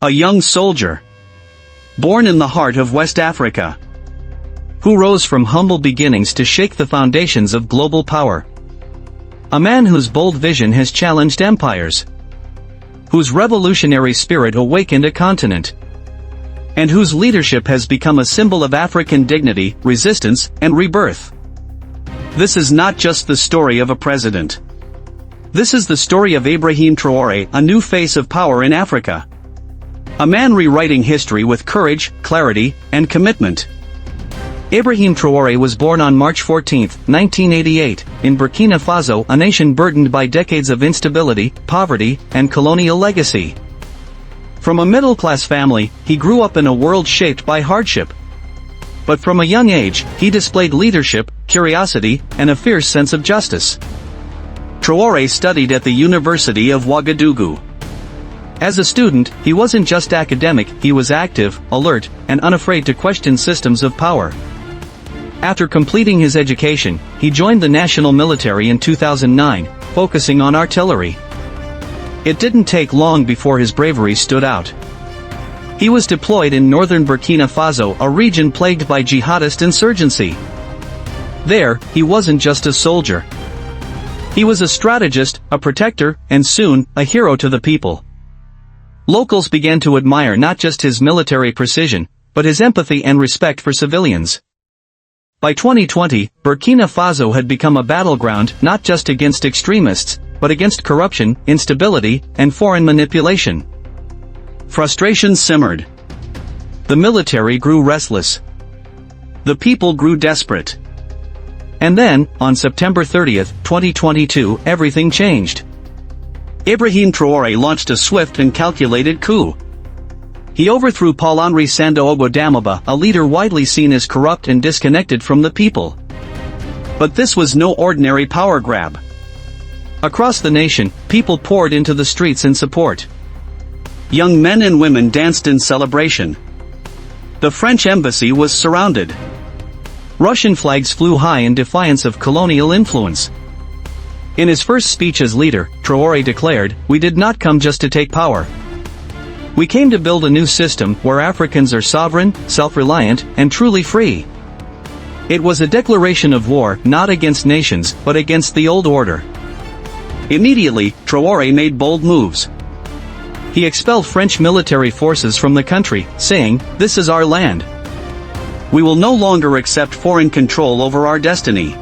A young soldier, born in the heart of West Africa, who rose from humble beginnings to shake the foundations of global power. A man whose bold vision has challenged empires, whose revolutionary spirit awakened a continent, and whose leadership has become a symbol of African dignity, resistance, and rebirth. This is not just the story of a president. This is the story of Ibrahim Traoré, a new face of power in Africa. A man rewriting history with courage, clarity, and commitment. Ibrahim Traoré was born on March 14, 1988, in Burkina Faso, a nation burdened by decades of instability, poverty, and colonial legacy. From a middle-class family, he grew up in a world shaped by hardship. But from a young age, he displayed leadership, curiosity, and a fierce sense of justice. Traoré studied at the University of Ouagadougou. As a student, he wasn't just academic, he was active, alert, and unafraid to question systems of power. After completing his education, he joined the national military in 2009, focusing on artillery. It didn't take long before his bravery stood out. He was deployed in northern Burkina Faso, a region plagued by jihadist insurgency. There, he wasn't just a soldier. He was a strategist, a protector, and soon, a hero to the people. Locals began to admire not just his military precision, but his empathy and respect for civilians. By 2020, Burkina Faso had become a battleground not just against extremists, but against corruption, instability, and foreign manipulation. Frustration simmered. The military grew restless. The people grew desperate. And then, on September 30, 2022, everything changed. Ibrahim Traoré launched a swift and calculated coup. He overthrew Paul-Henri Sandaogo Damiba, a leader widely seen as corrupt and disconnected from the people. But this was no ordinary power grab. Across the nation, people poured into the streets in support. Young men and women danced in celebration. The French embassy was surrounded. Russian flags flew high in defiance of colonial influence. In his first speech as leader, Traoré declared, "We did not come just to take power. We came to build a new system where Africans are sovereign, self-reliant, and truly free." It was a declaration of war, not against nations, but against the old order. Immediately, Traoré made bold moves. He expelled French military forces from the country, saying, "This is our land. We will no longer accept foreign control over our destiny."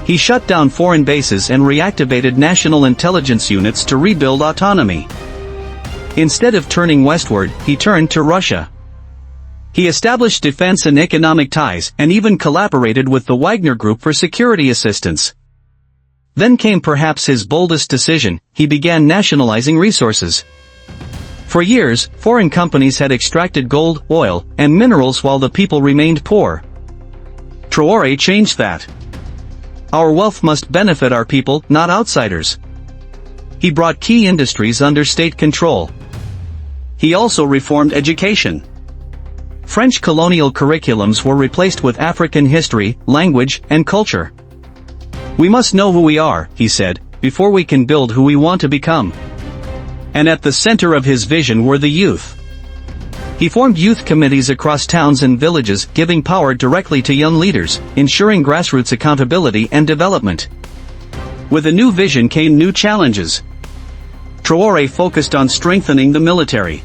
He shut down foreign bases and reactivated national intelligence units to rebuild autonomy. Instead of turning westward, he turned to Russia. He established defense and economic ties, and even collaborated with the Wagner Group for security assistance. Then came perhaps his boldest decision: he began nationalizing resources. For years, foreign companies had extracted gold, oil, and minerals while the people remained poor. Traoré changed that. Our wealth must benefit our people, not outsiders. He brought key industries under state control. He also reformed education. French colonial curriculums were replaced with African history, language, and culture. "We must know who we are," he said, "before we can build who we want to become." And at the center of his vision were the youth. He formed youth committees across towns and villages, giving power directly to young leaders, ensuring grassroots accountability and development. With a new vision came new challenges. Traoré focused on strengthening the military.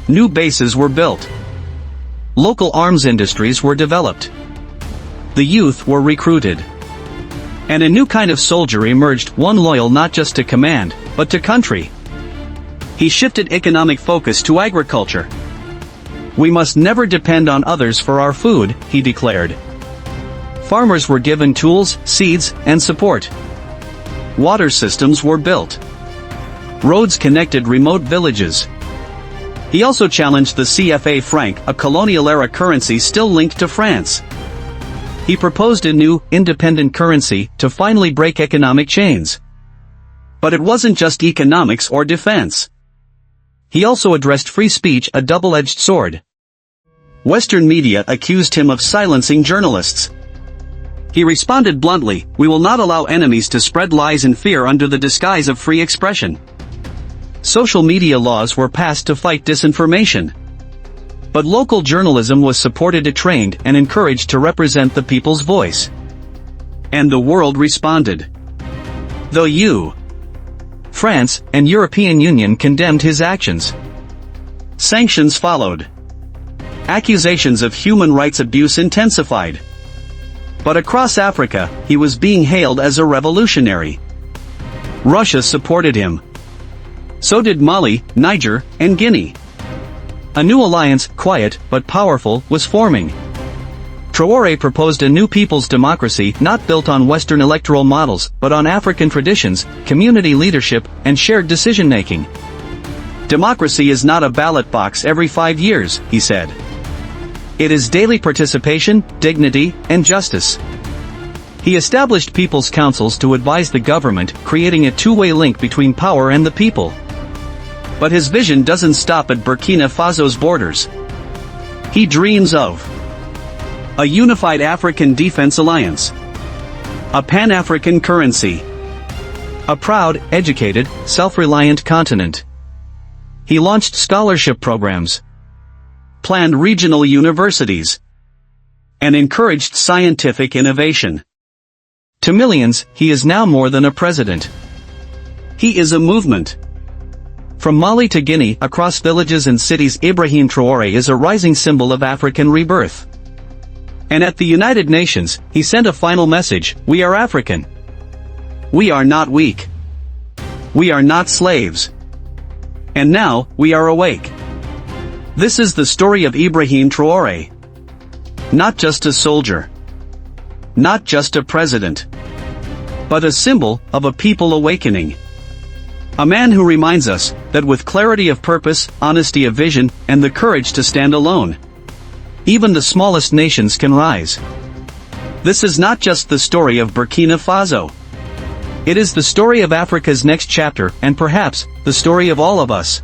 New bases were built. Local arms industries were developed. The youth were recruited. And a new kind of soldier emerged, one loyal not just to command, but to country. He shifted economic focus to agriculture. "We must never depend on others for our food," he declared. Farmers were given tools, seeds, and support. Water systems were built. Roads connected remote villages. He also challenged the CFA franc, a colonial-era currency still linked to France. He proposed a new, independent currency to finally break economic chains. But it wasn't just economics or defense. He also addressed free speech, a double-edged sword. Western media accused him of silencing journalists. He responded bluntly, "We will not allow enemies to spread lies and fear under the disguise of free expression." Social media laws were passed to fight disinformation. But local journalism was supported, trained, and encouraged to represent the people's voice. And the world responded. The EU, France, and European Union condemned his actions. Sanctions followed. Accusations of human rights abuse intensified. But across Africa, he was being hailed as a revolutionary. Russia supported him. So did Mali, Niger, and Guinea. A new alliance, quiet but powerful, was forming. Traoré proposed a new people's democracy not built on Western electoral models but on African traditions, community leadership, and shared decision-making. Democracy is not a ballot box every 5 years, he said. It is daily participation, dignity, and justice. He established people's councils to advise the government, creating a two-way link between power and the people. But his vision doesn't stop at Burkina Faso's borders. He dreams of a unified African defense alliance, a Pan-African currency, a proud, educated, self-reliant continent. He launched scholarship programs, planned regional universities, and encouraged scientific innovation. To millions, he is now more than a president. He is a movement. From Mali to Guinea, across villages and cities, Ibrahim Traoré is a rising symbol of African rebirth. And at the United Nations, he sent a final message: we are African. We are not weak. We are not slaves. And now, we are awake. This is the story of Ibrahim Traoré. Not just a soldier. Not just a president. But a symbol of a people awakening. A man who reminds us that with clarity of purpose, honesty of vision, and the courage to stand alone, even the smallest nations can rise. This is not just the story of Burkina Faso. It is the story of Africa's next chapter, and perhaps, the story of all of us.